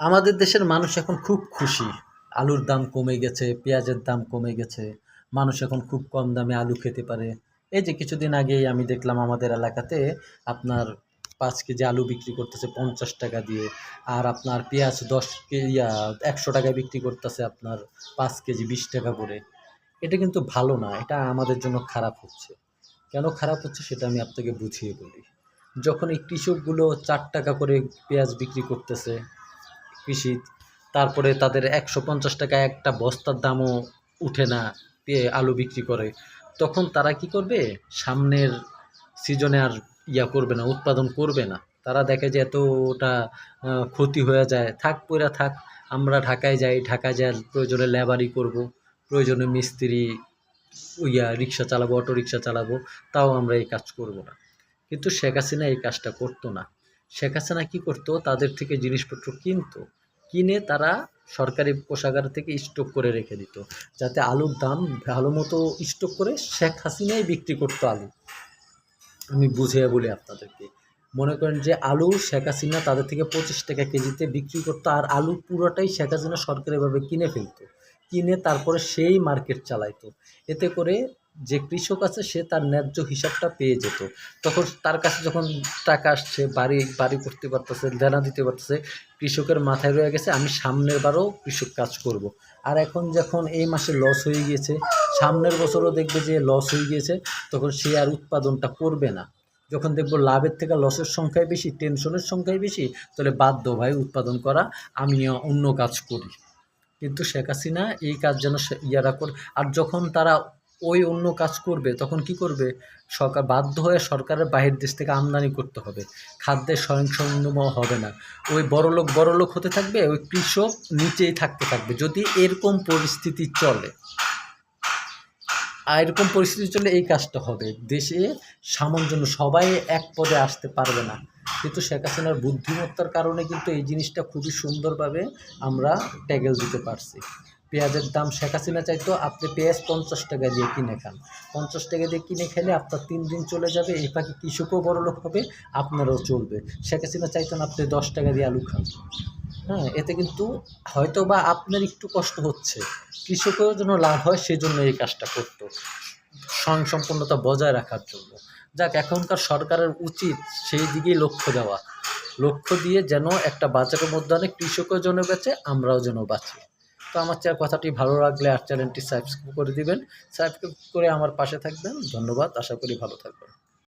আমাদের দেশের মানুষ এখন খুব খুশি। আলুর দাম কমে গেছে, পেঁয়াজের দাম কমে গেছে। মানুষ এখন খুব কম দামে আলু খেতে পারে। এই যে কিছুদিন আগেই আমি দেখলাম আমাদের এলাকাতে আপনার ৫ কেজি আলু বিক্রি করতেছে ৳৫০ দিয়ে। আর আপনার পেঁয়াজ ১০ কে ইয়া ৳১০০ বিক্রি করতেছে আপনার ৫ কেজি ৳২০ করে। এটা কিন্তু ভালো না। এটা আমাদের জন্য খারাপ হচ্ছে। কেন খারাপ হচ্ছে সেটা আমি আপনাকে বুঝিয়ে বলি। যখন এই কৃষকগুলো ৳৪ করে পেঁয়াজ বিক্রি করতেছে কৃষি, তারপরে তাদের ৳১৫০ একটা বস্তার দামও উঠে না, আলু বিক্রি করে। তখন তারা কি করবে? সামনের সিজনে আর করবে না, উৎপাদন করবে না। তারা দেখে যে এতটা ক্ষতি হয়ে যায়, থাক পইড়া থাক। আমরা ঢাকায় যাই, ঢাকায় যাইয়া প্রয়োজনে লেবারি করব, প্রয়োজনে মিস্ত্রি রিক্সা চালাবো, অটোরিক্সা চালাবো, তাও আমরা এই কাজ করব না। কিন্তু শেখ হাসিনা এই কাজটা করতো না। শেখ হাসিনা কি করতো? তাদের থেকে জিনিসপত্র কিনতো। কিনে তারা সরকারি কোষাগার থেকে স্টক করে রেখে দিত। যাতে আলুর দাম ভালো মতো স্টক করে শেখ হাসিনাই বিক্রি করতো আলু। আমি বুঝিয়ে বলি আপনাদেরকে। মনে করেন যে আলু শেখ হাসিনা তাদের থেকে ৳২৫ কেজিতে বিক্রি করতো, আর আলু পুরোটাই শেখ হাসিনা সরকারিভাবে কিনে ফেলতো। কিনে তারপরে সেই মার্কেট চালাইতো। এতে করে যে কৃষক আছে সে তার ন্যায্য হিসাবটা পেয়ে যেত। তখন তার কাছে যখন টাকা আসছে, বাড়ি করতে পারতেছে, দেনা দিতে পারতেছে, কৃষকের মাথায় রয়ে গেছে আমি সামনের বারও কৃষক কাজ করব। আর এখন যখন এই মাসে লস হয়ে গিয়েছে, সামনের বছরও দেখবে যে লস হয়ে গিয়েছে, তখন সে আর উৎপাদনটা করবে না। যখন দেখব লাভের থেকে লসের সংখ্যাই বেশি, টেনশনের সংখ্যাই বেশি, তাহলে বাধ্য ভাই উৎপাদন করা, আমি অন্য কাজ করি। কিন্তু শেখ হাসিনা এই কাজ যেন ইয়ারা আর যখন তারা ওই অন্য কাজ করবে তখন কি করবে? সরকার বাধ্য হয়ে সরকারের বাহির দেশ থেকে আমদানি করতে হবে। খাদ্যের স্বয়ংসম্পূর্ণ হবে না। ওই বড়লোক হতে থাকবে, ওই কৃষক নিচেই থাকতে থাকবে। যদি এরকম পরিস্থিতি চলে, আর এরকম পরিস্থিতি চললে এই কাজটা হবে। দেশে সামঞ্জন্য, সবাই এক পদে আসতে পারবে না। কিন্তু শেখ হাসিনার বুদ্ধিমত্তার কারণে কিন্তু এই জিনিসটা খুবই সুন্দরভাবে আমরা ট্যাকেল দিতে পারছি। পেঁয়াজের দাম শেখ হাসিনা চাইতো আপনি পেঁয়াজ ৳৫০ দিয়ে কিনে খান। ৳৫০ দিয়ে কিনে খেলে আপনার ৩ দিন চলে যাবে। এই ফাঁকে কৃষকও বড়লোক হবে, আপনারও চলবে। শেখ হাসিনা চাইতো না আপনি ৳১০ দিয়ে আলু খান। হ্যাঁ, এতে কিন্তু হয়তোবা আপনার একটু কষ্ট হচ্ছে, কৃষকেরও যেন লাভ হয় সেজন্য এই কাজটা করত, স্বয়ংসম্পূর্ণতা বজায় রাখার জন্য। যাক, এখনকার সরকারের উচিত সেই দিকেই লক্ষ্য দেওয়া, লক্ষ্য দিয়ে যেন একটা বাজারের মধ্যে অনেক কৃষকও যেন বেঁচে, আমরাও যেন বাঁচি। তো আমার কথাটি ভালো লাগলে আর চ্যানেলটি সাবস্ক্রাইব করে দিবেন, সাবস্ক্রাইব করে আমার পাশে থাকবেন। ধন্যবাদ, আশা করি ভালো থাকবেন।